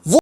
वो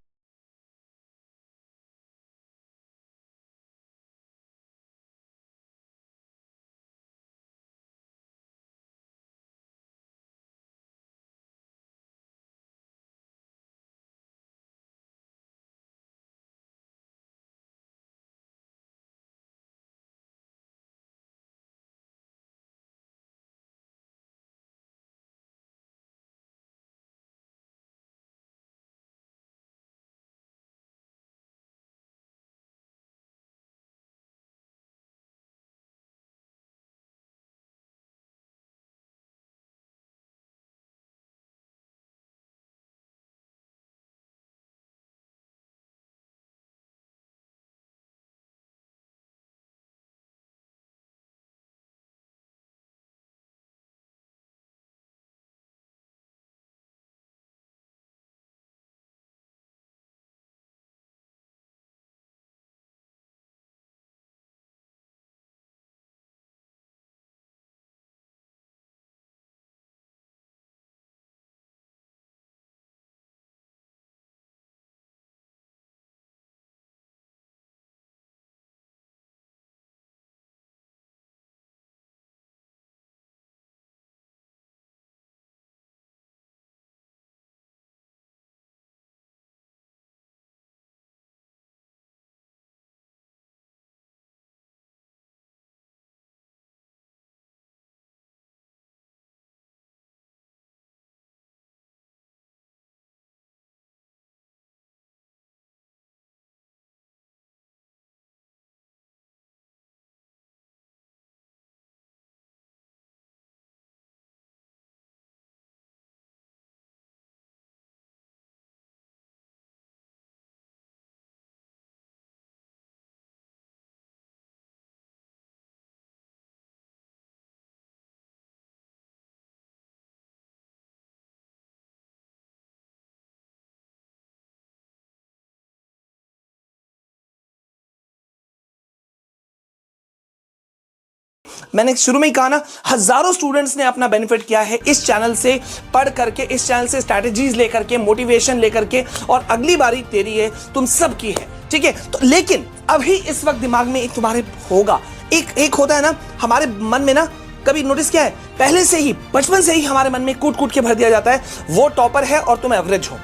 मैंने शुरू में ही कहा ना, हजारों स्टूडेंट्स ने अपना बेनिफिट किया है इस चैनल से पढ़ करके, इस चैनल से स्ट्रैटेजीज लेकर के, मोटिवेशन लेकर के, और अगली बारी तेरी है, तुम सब की है, ठीक है। तो लेकिन अभी इस वक्त दिमाग में एक तुम्हारे होगा, एक होता है ना हमारे मन में ना, कभी नोटिस किया है, पहले से ही बचपन से ही हमारे मन में कूट कूट के भर दिया जाता है, वो टॉपर है और तुम एवरेज हो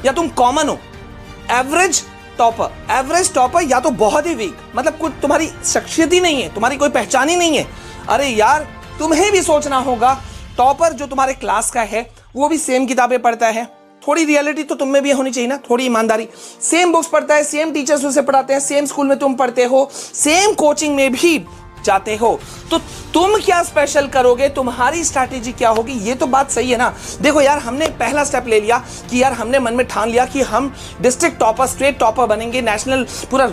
या तुम कॉमन हो। एवरेज टॉपर या तो बहुत ही वीक, मतलब कुछ तुम्हारी शख्सियत ही नहीं है, तुम्हारी कोई पहचान ही नहीं है। अरे यार, तुम्हें भी सोचना होगा, टॉपर जो तुम्हारे क्लास का है वो भी सेम किताबें पढ़ता है, थोड़ी रियलिटी तो तुम में भी होनी चाहिए ना, थोड़ी ईमानदारी। सेम बुक्स पढ़ता है, सेम टीचर्स उसे पढ़ाते हैं, सेम स्कूल में तुम पढ़ते हो, सेम कोचिंग में भी जाते हो, तो तुम क्या स्पेशल करोगे, तुम्हारी स्ट्रैटेजी क्या होगी, ये तो बात सही है ना। देखो यार, हमने पहला स्टेप ले लिया कि यार हमने मन में ठान लिया कि हम डिस्ट्रिक्ट टॉपर, स्टेट टॉपर बनेंगे, नेशनल पूरा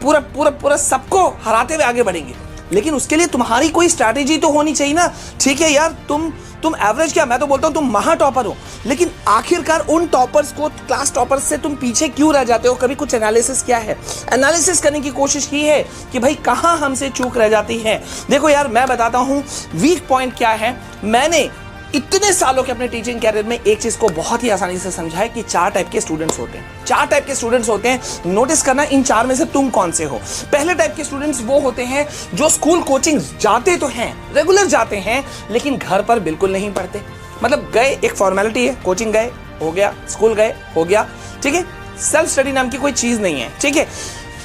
पूरा पूरा पूरा सबको हराते हुए आगे बढ़ेंगे। लेकिन उसके लिए तुम्हारी कोई स्ट्रैटेजी तो होनी चाहिए ना। ठीक है यार, तुम एवरेज क्या, मैं तो बोलता हूं तुम महा टॉपर हो, लेकिन आखिरकार उन टॉपर्स को, क्लास टॉपर्स से तुम पीछे क्यों रह जाते हो? कभी कुछ एनालिसिस किया है? एनालिसिस करने की कोशिश की है कि भाई कहां हमसे चूक रह जाती है? देखो यार, मैं बताता हूं वीक पॉइंट क्या है। मैंने इतने सालों के अपने टीचिंग कैरियर में एक चीज को बहुत ही आसानी से समझा है कि चार टाइप के स्टूडेंट्स होते हैं। चार टाइप के स्टूडेंट्स होते हैं, नोटिस करना इन चार में से तुम कौन से हो। पहले टाइप के स्टूडेंट्स वो होते हैं जो स्कूल कोचिंग जाते तो हैं, रेगुलर जाते हैं, लेकिन घर पर बिल्कुल नहीं पढ़ते। मतलब गए, एक फॉर्मेलिटी है, कोचिंग गए हो गया, स्कूल गए हो गया, ठीक है, सेल्फ स्टडी नाम की कोई चीज नहीं है, ठीक है।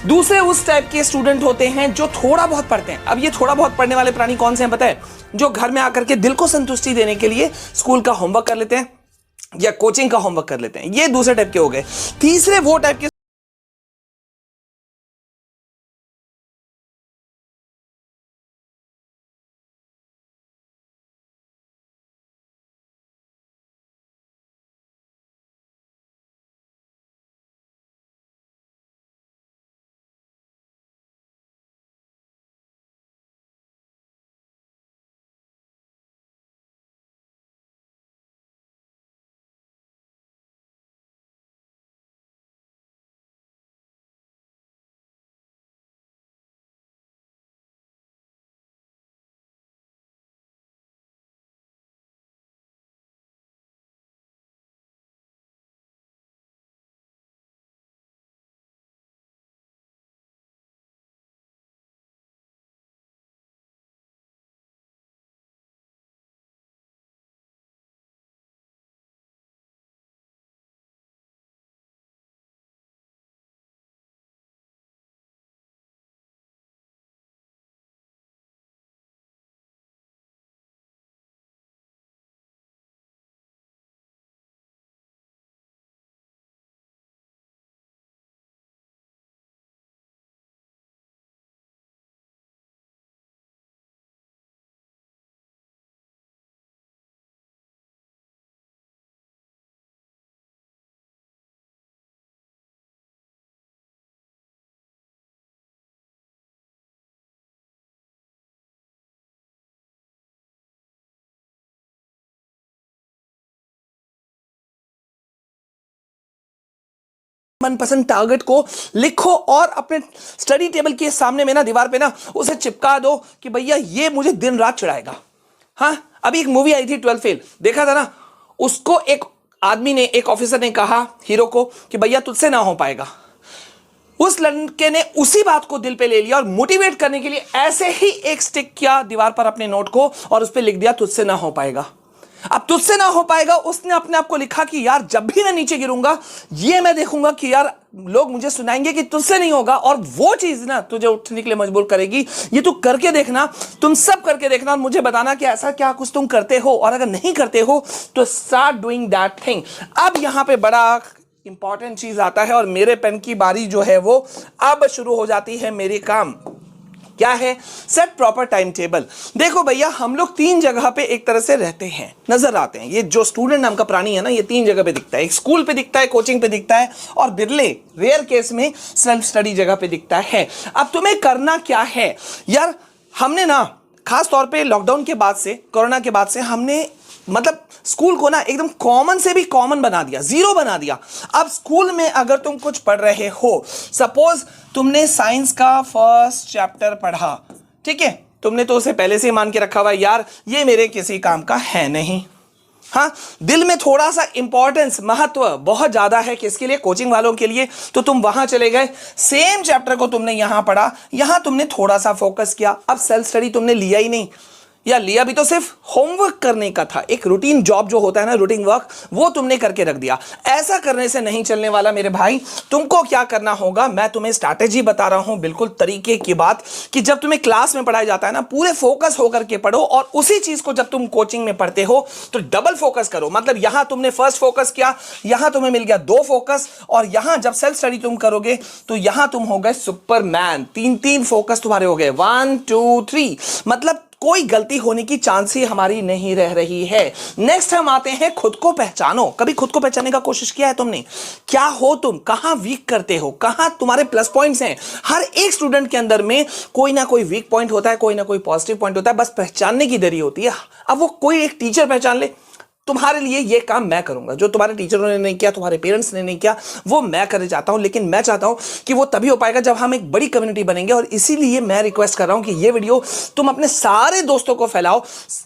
दूसरे उस टाइप के स्टूडेंट होते हैं जो थोड़ा बहुत पढ़ते हैं। अब ये थोड़ा बहुत पढ़ने वाले प्राणी कौन से हैं पता है? जो घर में आकर के दिल को संतुष्टि देने के लिए स्कूल का होमवर्क कर लेते हैं या कोचिंग का होमवर्क कर लेते हैं, ये दूसरे टाइप के हो गए। तीसरे वो टाइप के मनपसंद टारगेट को लिखो और अपने स्टडी टेबल के सामने में ना, दीवार पे ना उसे चिपका दो कि भैया ये मुझे दिन रात चिढ़ाएगा। हाँ, अभी एक मूवी आई थी 12 फेल, देखा था ना? उसको एक आदमी ने, एक ऑफिसर ने कहा हीरो को कि भैया तुझसे ना हो पाएगा। उस लड़के ने उसी बात को दिल पे ले लिया और मोटिवेट करने के लिए ऐसे ही एक स्टिक किया दीवार पर अपने नोट को और उस पे लिख दिया तुझसे ना हो पाएगा। अब तुझसे ना हो पाएगा, उसने अपने आप को लिखा कि यार जब भी मैं नीचे गिरूंगा ये मैं देखूंगा कि यार लोग मुझे सुनाएंगे कि तुझसे नहीं होगा, और वो चीज ना तुझे उठने के लिए मजबूर करेगी। ये तू करके देखना, तुम सब करके देखना और मुझे बताना कि ऐसा क्या कुछ तुम करते हो, और अगर नहीं करते हो तो स्टार्ट डूइंग दैट थिंग। अब यहां पे बड़ा इंपॉर्टेंट चीज आता है और मेरे पेन की बारी जो है वो अब शुरू हो जाती है। मेरे काम क्या है? Set proper time table. देखो भैया, हम लोग 3 जगह पे एक तरह से रहते हैं, नजर आते हैं। ये जो स्टूडेंट नाम का प्राणी है ना, ये 3 जगह पे दिखता है। एक स्कूल पे दिखता है, कोचिंग पे दिखता है, और बिरले रेयर केस में सेल्फ स्टडी जगह पे दिखता है। अब तुम्हें करना क्या है यार? हमने ना खास तौर पे लॉकडाउन के बाद से, कोरोना के बाद से हमने मतलब स्कूल को ना एकदम कॉमन से भी कॉमन बना दिया, जीरो बना दिया। अब स्कूल में अगर तुम कुछ पढ़ रहे हो, सपोज तुमने साइंस का फर्स्ट चैप्टर पढ़ा, ठीक है, तुमने तो उसे पहले से ही मान के रखा हुआ यार ये मेरे किसी काम का है नहीं। हाँ, दिल में थोड़ा सा इंपॉर्टेंस, महत्व बहुत ज्यादा है किसके लिए? कोचिंग वालों के लिए। तो तुम वहां चले गए, सेम चैप्टर को तुमने यहां पढ़ा, यहां तुमने थोड़ा सा फोकस किया। अब सेल्फ स्टडी तुमने लिया ही नहीं, या लिया भी तो सिर्फ होमवर्क करने का था। एक रूटीन जॉब जो होता है ना, रूटीन वर्क, वो तुमने करके रख दिया। ऐसा करने से नहीं चलने वाला मेरे भाई। तुमको क्या करना होगा, मैं तुम्हें स्ट्रैटेजी बता रहा हूं, बिल्कुल तरीके की बात, कि जब तुम्हें क्लास में पढ़ाया जाता है ना, पूरे फोकस होकर के पढ़ो, और उसी चीज को जब तुम कोचिंग में पढ़ते हो तो डबल फोकस करो। मतलब यहां तुमने फर्स्ट फोकस किया, यहां तुम्हें मिल गया 2 फोकस, और यहां जब सेल्फ स्टडी तुम करोगे तो यहां तुम हो गए सुपरमैन। 3 फोकस तुम्हारे हो गए, 1 2 3। मतलब कोई गलती होने की चांस ही हमारी नहीं रह रही है। नेक्स्ट हम आते हैं खुद को पहचानो। कभी खुद को पहचानने का कोशिश किया है तुमने? क्या हो तुम, कहां वीक करते हो, कहां तुम्हारे प्लस पॉइंट्स हैं? हर एक स्टूडेंट के अंदर में कोई ना कोई वीक पॉइंट होता है, कोई ना कोई पॉजिटिव पॉइंट होता है, बस पहचानने की देरी होती है। अब वो कोई एक टीचर पहचान ले, तुम्हारे लिए ये काम मैं करूंगा, जो तुम्हारे टीचरों ने नहीं किया, तुम्हारे पेरेंट्स ने नहीं किया, वो मैं करने चाहता हूं। लेकिन मैं चाहता हूं कि वो तभी हो पाएगा जब हम एक बड़ी कम्युनिटी बनेंगे, और इसीलिए मैं रिक्वेस्ट कर रहा हूं कि ये वीडियो तुम अपने सारे दोस्तों को फैलाओ,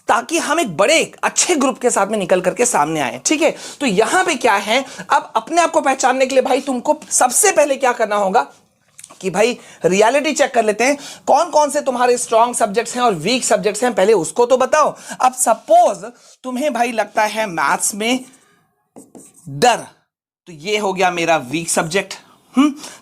ताकि हम एक बड़े अच्छे ग्रुप के साथ में निकल करके सामने आए। ठीक है, तो यहां पे क्या है, अब अपने आप को पहचानने के लिए भाई तुमको सबसे पहले क्या करना होगा कि भाई रियलिटी चेक कर लेते हैं, कौन कौन से तुम्हारे स्ट्रॉन्ग सब्जेक्ट्स हैं और वीक सब्जेक्ट्स हैं, पहले उसको तो बताओ। अब सपोज तुम्हें भाई लगता है मैथ्स में डर, तो ये हो गया मेरा वीक सब्जेक्ट।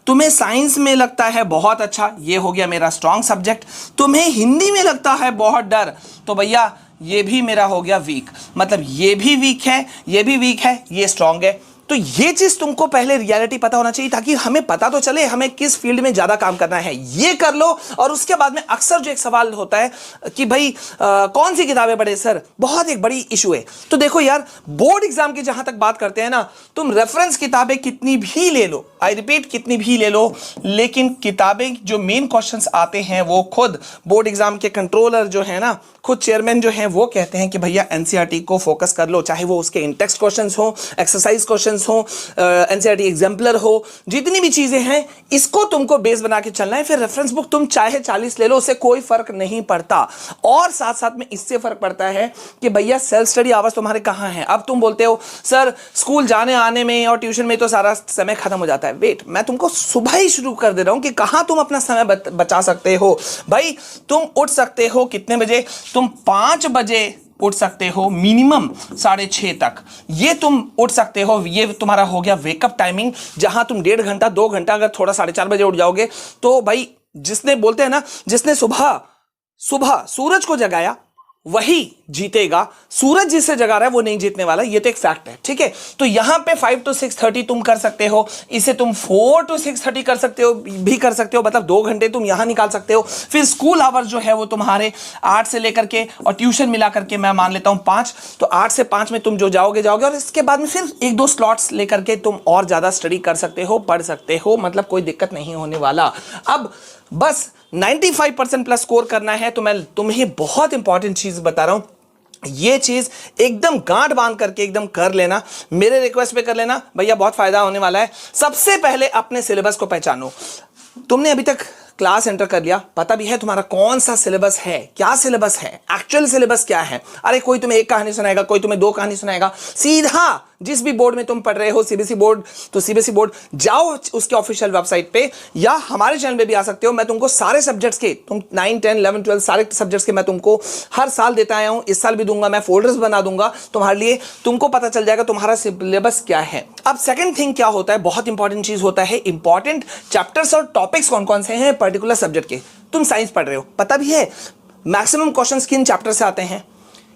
तुम्हें साइंस में लगता है बहुत अच्छा, ये हो गया मेरा स्ट्रॉन्ग सब्जेक्ट। तुम्हें हिंदी में लगता है बहुत डर, तो भैया ये भी मेरा हो गया वीक। मतलब ये भी वीक है, ये भी वीक है, ये स्ट्रॉन्ग है। तो ये चीज तुमको पहले रियलिटी पता होना चाहिए, ताकि हमें पता तो चले हमें किस फील्ड में ज्यादा काम करना है। ये कर लो, और उसके बाद में अक्सर जो एक सवाल होता है कि भाई कौन सी किताबें पढ़े सर, बहुत एक बड़ी इशू है। तो देखो यार, बोर्ड एग्जाम की जहां तक बात करते हैं ना, तुम रेफरेंस किताबें कितनी भी ले लो, आई रिपीट कितनी भी ले लो, लेकिन किताबें जो मेन क्वेश्चंस आते हैं वो खुद बोर्ड एग्जाम के कंट्रोलर जो है ना, खुद चेयरमैन जो है, वो कहते हैं कि भैया एनसीईआरटी को फोकस कर लो, चाहे वो उसके इन टेक्स्ट क्वेश्चंस हो, एक्सरसाइज क्वेश्चंस हो, एनसीईआरटी एग्जाम्पलर हो, जितनी भी चीजें हैं इसको तुमको बेस बना के चलना है। फिर रेफरेंस बुक तुम चाहे 40 ले लो, उससे कोई फर्क नहीं पड़ता। और साथ साथ में इससे फर्क पड़ता है कि भैया सेल्फ स्टडी आवर्स तुम्हारे कहां हैं। अब तुम बोलते हो सर स्कूल जाने आने में और ट्यूशन में तो सारा समय खत्म हो जाता है। वेट, मैं तुमको सुबह ही शुरू कर दे रहा हूं कि कहां तुम अपना समय बचा सकते हो। भाई तुम उठ सकते हो कितने बजे? तुम 5 बजे उठ सकते हो, मिनिमम 6:30 तक ये तुम उठ सकते हो। ये तुम्हारा हो गया वेकअप टाइमिंग, जहां तुम 1.5 घंटा 2 घंटा अगर थोड़ा 4:30 बजे उठ जाओगे तो भाई जिसने बोलते हैं ना, जिसने सुबह सुबह सूरज को जगाया वही जीतेगा, सूरज जिससे जगा रहा है वो नहीं जीतने वाला। ये तो एक फैक्ट है। ठीक है, तो यहां पे 5 to 6:30 तुम कर सकते हो, इसे तुम 4 to 6:30 कर सकते हो, भी कर सकते हो, मतलब 2 घंटे तुम यहां निकाल सकते हो। फिर स्कूल आवर्स जो है वो तुम्हारे 8 से लेकर के और ट्यूशन मिला करके मैं मान लेता हूं 5, तो 8 से 5 में तुम जो जाओगे, और इसके बाद में फिर 1-2 स्लॉट्स लेकर के तुम और ज्यादा स्टडी कर सकते हो, पढ़ सकते हो, मतलब कोई दिक्कत नहीं होने वाला। अब बस 95% प्लस स्कोर करना है, तो मैं तुम्हें बहुत इंपॉर्टेंट चीज बता रहा हूं, ये चीज एकदम गांठ बांध करके एकदम कर लेना, मेरे रिक्वेस्ट पे कर लेना भैया, बहुत फायदा होने वाला है। सबसे पहले अपने सिलेबस को पहचानो। तुमने अभी तक क्लास एंटर कर लिया, पता भी है तुम्हारा कौन सा सिलेबस है, क्या सिलेबस है, एक्चुअल सिलेबस क्या है। अरे कोई तुम्हें एक कहानी सुनाएगा, कोई तुम्हें 2 कहानी सुनाएगा। सीधा जिस भी बोर्ड में तुम पढ़ रहे हो, सीबीएसई बोर्ड तो सीबीएसई बोर्ड, जाओ उसके ऑफिशियल वेबसाइट पे या हमारे चैनल पे भी आ सकते हो। मैं तुमको सारे सब्जेक्ट्स के, तुम 9, 10, 11, 12 सारे सब्जेक्ट्स के मैं तुमको हर साल देता आया हूं, इस साल भी दूंगा। मैं फोल्डर्स बना दूंगा तुम्हारे लिए, तुमको पता चल जाएगा तुम्हारा सिलेबस क्या है। अब सेकंड थिंग क्या होता है, बहुत इंपॉर्टेंट चीज होता है, इंपॉर्टेंट चैप्टर्स और टॉपिक्स कौन कौन से हैं पर्टिकुलर सब्जेक्ट के। तुम साइंस पढ़ रहे हो, पता भी है मैक्सिमम क्वेश्चंस किन चैप्टर से आते हैं,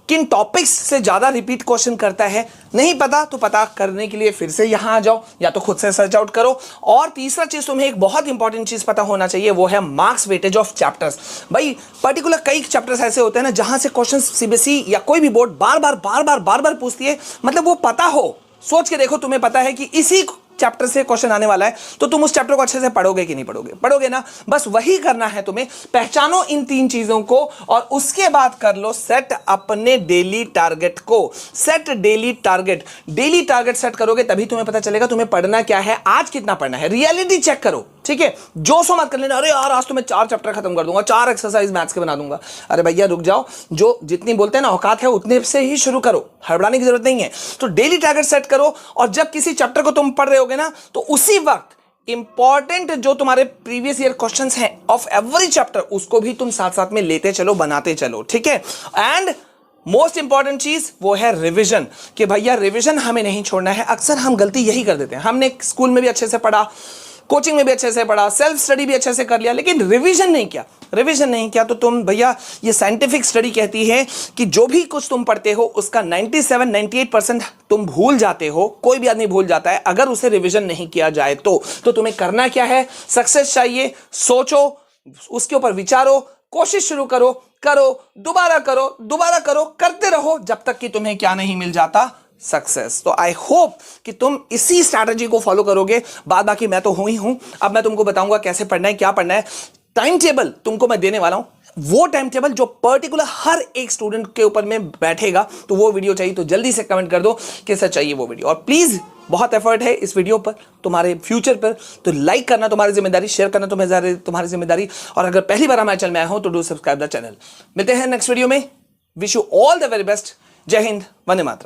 किन टॉपिक्स से ज्यादा रिपीट क्वेश्चन करता है। नहीं पता तो पता करने के लिए फिर से यहां आ जाओ, या तो खुद से सर्च आउट करो। और तीसरा चीज तुम्हें एक बहुत इंपॉर्टेंट चीज पता होना चाहिए, वो है मार्क्स वेटेज ऑफ चैप्टर्स। भाई पर्टिकुलर कई चैप्टर्स ऐसे होते हैं ना जहां से क्वेश्चन सीबीएसई या कोई भी बोर्ड बार बार पूछती है, मतलब वो पता हो। सोच के देखो, तुम्हें पता है कि इसी चैप्टर से क्वेश्चन आने वाला है, तो तुम उस चैप्टर को अच्छे से पढ़ोगे कि नहीं पढ़ोगे? पढ़ोगे ना। बस वही करना है तुम्हें, पहचानो इन 3 चीजों को और उसके बाद कर लो सेट अपने डेली टारगेट को। Set daily target, daily target set करोगे तभी तुम्हें पता चलेगा तुम्हें पढ़ना क्या है, आज कितना पढ़ना है। रियलिटी चेक करो, ठीक है। जो सो मत कर लेना, अरे यार आज तो मैं 4 चैप्टर खत्म कर दूंगा, 4 एक्सरसाइज मैथ्स के बना दूंगा। अरे भैया रुक जाओ, जो जितनी बोलते हैं ना औकात है उतने से ही शुरू करो, हड़बड़ाने की जरूरत नहीं है। तो डेली टारगेट सेट करो और जब किसी चैप्टर को तुम पढ़ रहे होगे ना, तो उसी वक्त इंपॉर्टेंट जो तुम्हारे प्रीवियस ईयर क्वेश्चंस हैं ऑफ एवरी चैप्टर, उसको भी तुम साथ साथ में लेते चलो, बनाते चलो, ठीक है। एंड मोस्ट इंपॉर्टेंट चीज वो है रिवीजन, कि भैया रिवीजन हमें नहीं छोड़ना है। अक्सर हम गलती यही कर देते हैं, हमने स्कूल में भी अच्छे से पढ़ा, कोचिंग में भी अच्छे से पढ़ा, सेल्फ स्टडी भी अच्छे से कर लिया, लेकिन रिवीजन नहीं किया। रिवीजन नहीं किया तो तुम भैया, ये साइंटिफिक स्टडी कहती है कि जो भी कुछ तुम पढ़ते हो उसका 97-98% तुम भूल जाते हो। कोई भी आदमी भूल जाता है अगर उसे रिवीजन नहीं किया जाए तो तुम्हें करना क्या है, सक्सेस चाहिए, सोचो, उसके ऊपर विचारो, कोशिश शुरू करो, दोबारा करो, करते रहो जब तक कि तुम्हें क्या नहीं मिल जाता, सक्सेस। तो आई होप कि तुम इसी स्ट्रैटेजी को फॉलो करोगे। बाकी मैं तो हूं ही हूं। अब मैं तुमको बताऊंगा कैसे पढ़ना है, क्या पढ़ना है। टाइम टेबल तुमको मैं देने वाला हूं, वो टाइम टेबल जो पर्टिकुलर हर एक स्टूडेंट के ऊपर में बैठेगा। तो वो वीडियो चाहिए तो जल्दी से कमेंट कर दो कैसा चाहिए वो वीडियो। और प्लीज, बहुत एफर्ट है इस वीडियो पर, तुम्हारे फ्यूचर पर, तो लाइक करना तुम्हारी जिम्मेदारी, शेयर करना तुम्हारी जिम्मेदारी। और अगर पहली बार हमारे चैनल में आए हो तो डू सब्सक्राइब द चैनल। मिलते हैं नेक्स्ट वीडियो में। Wish you all the very best. जय हिंद, वंदे मातरम।